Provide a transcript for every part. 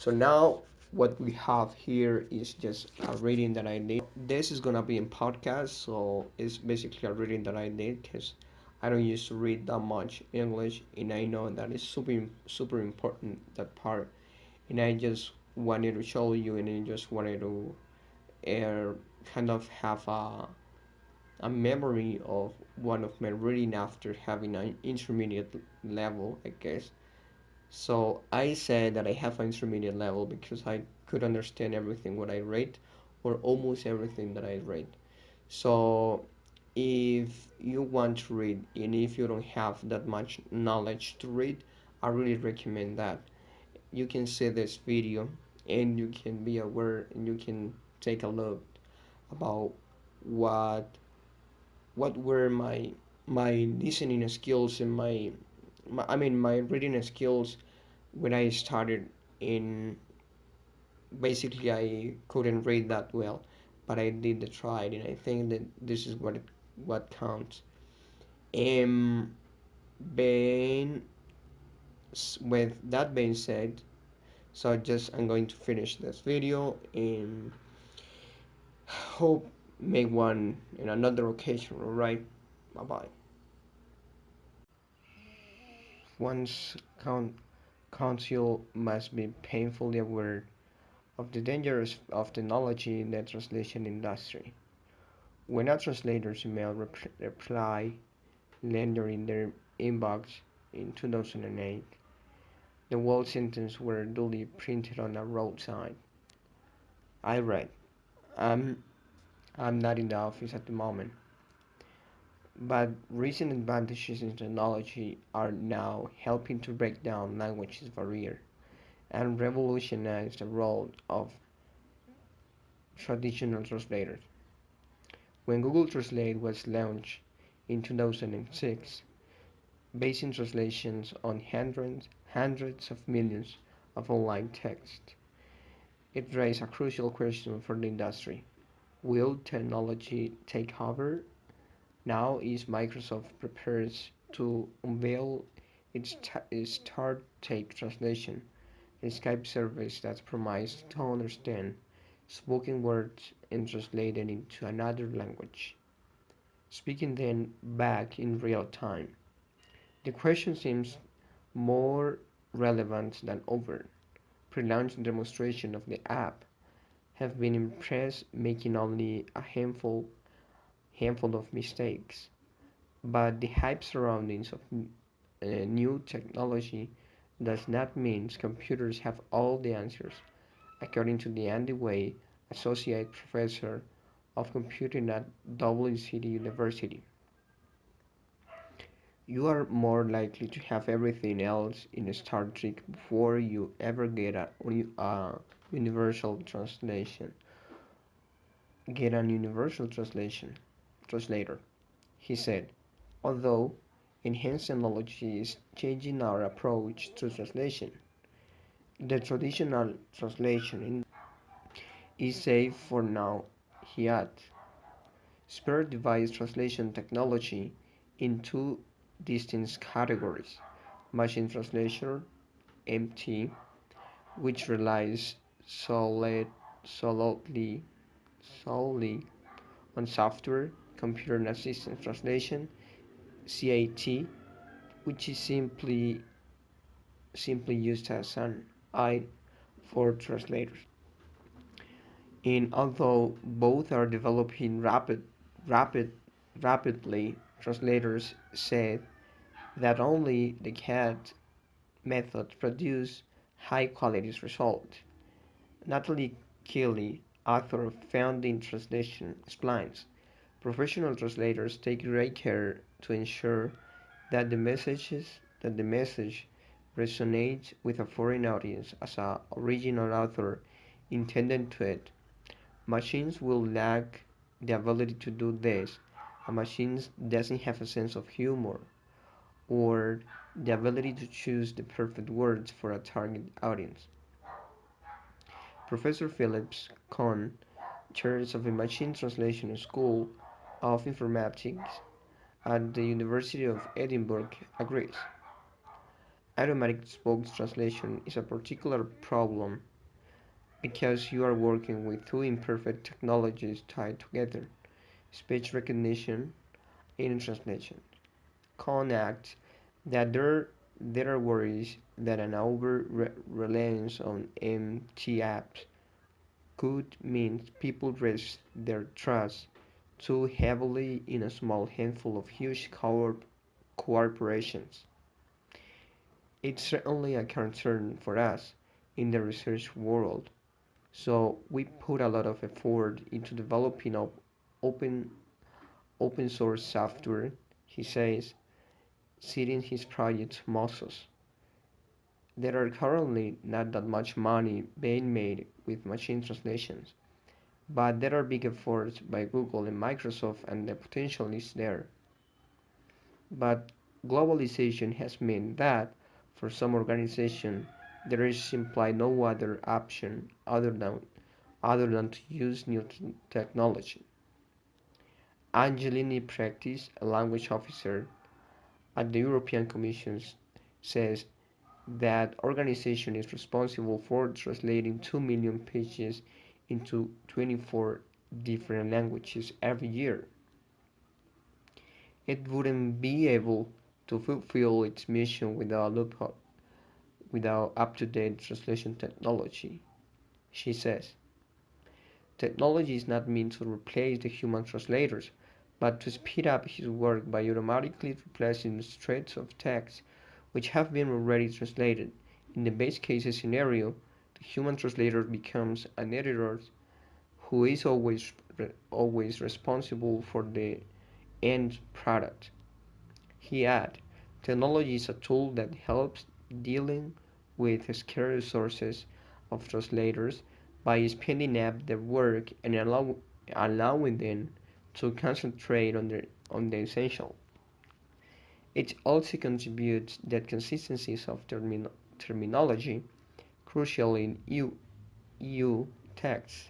So now what we have here is just a reading that I need. This is gonna be in podcast, so it's basically a reading that I need because I don't used to read that much English, and I know that is super important that part. And I just wanted to show you, and I just wanted to uh, kind of have a memory of one of my reading after having an intermediate level, I guess. So I said that I have an intermediate level because I could understand everything what I read, or almost everything that I read. So if you want to read and if you don't have that much knowledge to read, I really recommend that you can see this video and you can be aware and you can take a look about what were my listening skills and my reading skills when I started in. Basically I couldn't read that well, but I did the try and I think that this is what counts. Um, being with that being said, so just I'm going to finish this video and hope make one in another occasion. All right, bye bye. One's counsel must be painfully aware of the dangers of technology in the translation industry. When a translator's email reply landed in their inbox in 2008, the word sentence were duly printed on a roadside. I read, I'm, I'm not in the office at the moment, but recent advantages in technology are now helping to break down languages barrier and revolutionize the role of traditional translators. When Google Translate was launched in 2006, basing translations on hundreds of millions of online text, it raised a crucial question for the industry. Will technology take over? Now is Microsoft prepares to unveil its Start Take Translation, a Skype service that promises to understand spoken words and translate them into another language, speaking them back in real time. The question seems more relevant than ever. Pre-launch demonstration of the app have been impressed, making only a handful of mistakes. But the hype surroundings of new technology does not mean computers have all the answers. According to the Andy Way, associate professor of computing at Dublin City University, you are more likely to have everything else in Star Trek before you ever a universal translation. Get an universal translator, he said. Although enhanced technology is changing our approach to translation, the traditional translation is safe for now, he added. Spare divides translation technology in two distinct categories: machine translation (MT), which relies solid, solidly, solely on software, computer assisted translation (CAT), which is simply used as an aid for translators. And although both are developing rapid, rapidly, translators said that only the CAT method produce high quality results. Natalie Keeley, author of Founding Translation, explains, professional translators take great care to ensure that the message resonates with a foreign audience as a original author intended to it. Machines will lack the ability to do this. A machine doesn't have a sense of humor or the ability to choose the perfect words for a target audience. Professor Phillips Kohn, chair of the Machine Translation School of Informatics at the University of Edinburgh, agrees. Automatic spoke translation is a particular problem because you are working with two imperfect technologies tied together: speech recognition and translation. Connect that there are worries that an over reliance on MT apps could mean people rest their trust too heavily in a small handful of huge corporations. It's certainly a concern for us in the research world, so we put a lot of effort into developing open open source software, he says, citing his project muscles. There are currently not that much money being made with machine translations, but there are big efforts by Google and Microsoft and the potential is there. But globalization has meant that for some organizations there is simply no other option other than to use new technology. Angelini Practice, a language officer at the European Commission, says that organization is responsible for translating 2 million pages into 24 different languages every year. It wouldn't be able to fulfill its mission without up-to-date translation technology, she says. Technology is not meant to replace the human translators, but to speed up his work by automatically replacing threads of text which have been already translated. In the base case scenario, the human translator becomes an editor who is always responsible for the end product. He adds, technology is a tool that helps dealing with scarce resources of translators by speeding up their work and allowing them to concentrate on the essential. It also contributes that consistencies of terminology, crucial in EU texts.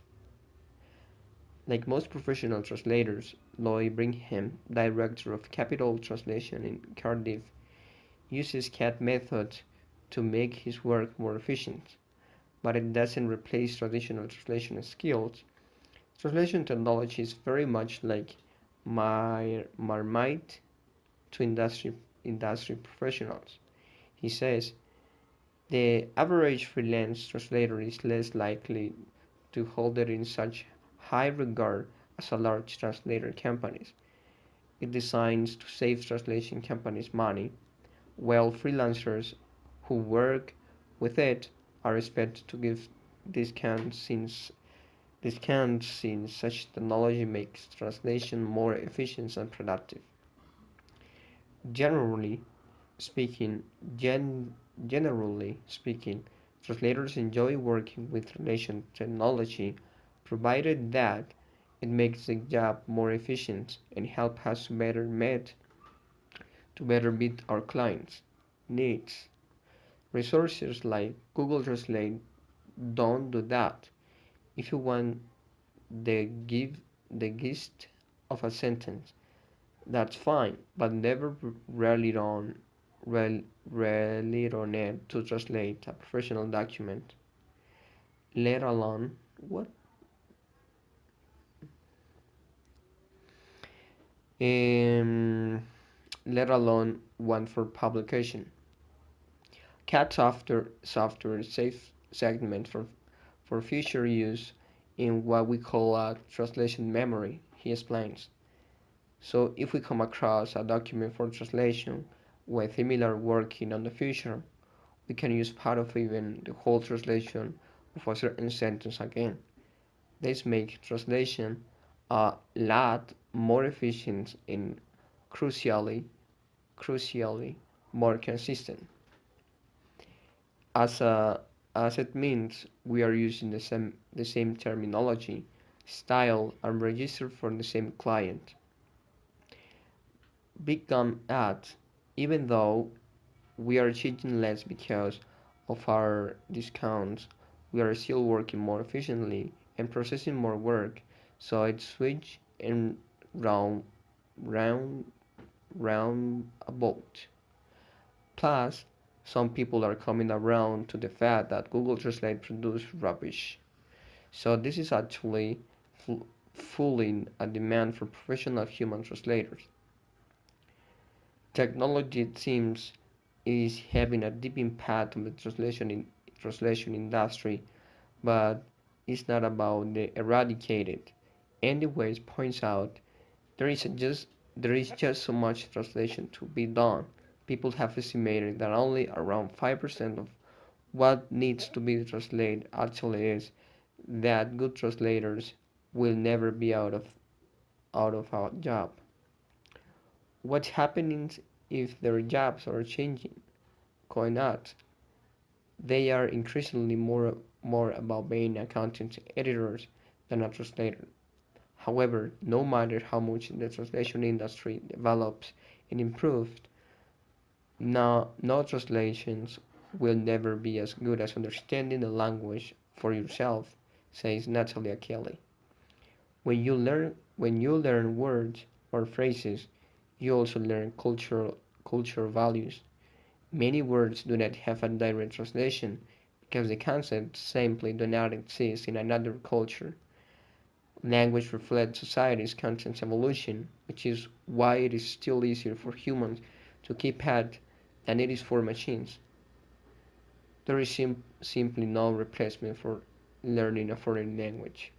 Like most professional translators, Lloyd Brigham, director of Capital Translation in Cardiff, uses CAT methods to make his work more efficient, but it doesn't replace traditional translation skills. Translation technology is very much like Marmite to industry professionals. He says the average freelance translator is less likely to hold it in such high regard as a large translator companies. It designs to save translation companies money, while freelancers who work with it are expected to give discounts since such technology makes translation more efficient and productive. Generally speaking, generally speaking, translators enjoy working with translation technology, provided that it makes the job more efficient and help us to better meet our clients' needs. Resources like Google Translate don't do that. If you want the give the gist of a sentence, that's fine, but never rely on it to translate a professional document, let alone what? Um, let alone one for publication. CAT software safe segment for future use in what we call a translation memory, he explains. So if we come across a document for translation with similar working on the future, we can use part of even the whole translation of a certain sentence again. This makes translation a lot more efficient and crucially, crucially more consistent. As a as it means we are using the same terminology, style, and register for the same client. Become at even though we are cheating less because of our discounts, we are still working more efficiently and processing more work, so it's switch and round round round about. Plus, some people are coming around to the fact that Google Translate produces rubbish. So this is actually fueling a demand for professional human translators. Technology, it seems, is having a deep impact on the translation industry, but it's not about the eradicated. Andy Weiss points out there is just there is just so much translation to be done. People have estimated that only around 5% of what needs to be translated actually is, that good translators will never be out of a job. What's happening if their jobs are changing? Going out. They are increasingly more about being a content editors than a translator. However, no matter how much the translation industry develops and improves, no translations will never be as good as understanding the language for yourself, says Natalia Kelly. When you learn words or phrases, you also learn cultural values. Many words do not have a direct translation because the concepts simply do not exist in another culture. Language reflects society's constant evolution, which is why it is still easier for humans to keep at than it is for machines. There is simply no replacement for learning a foreign language.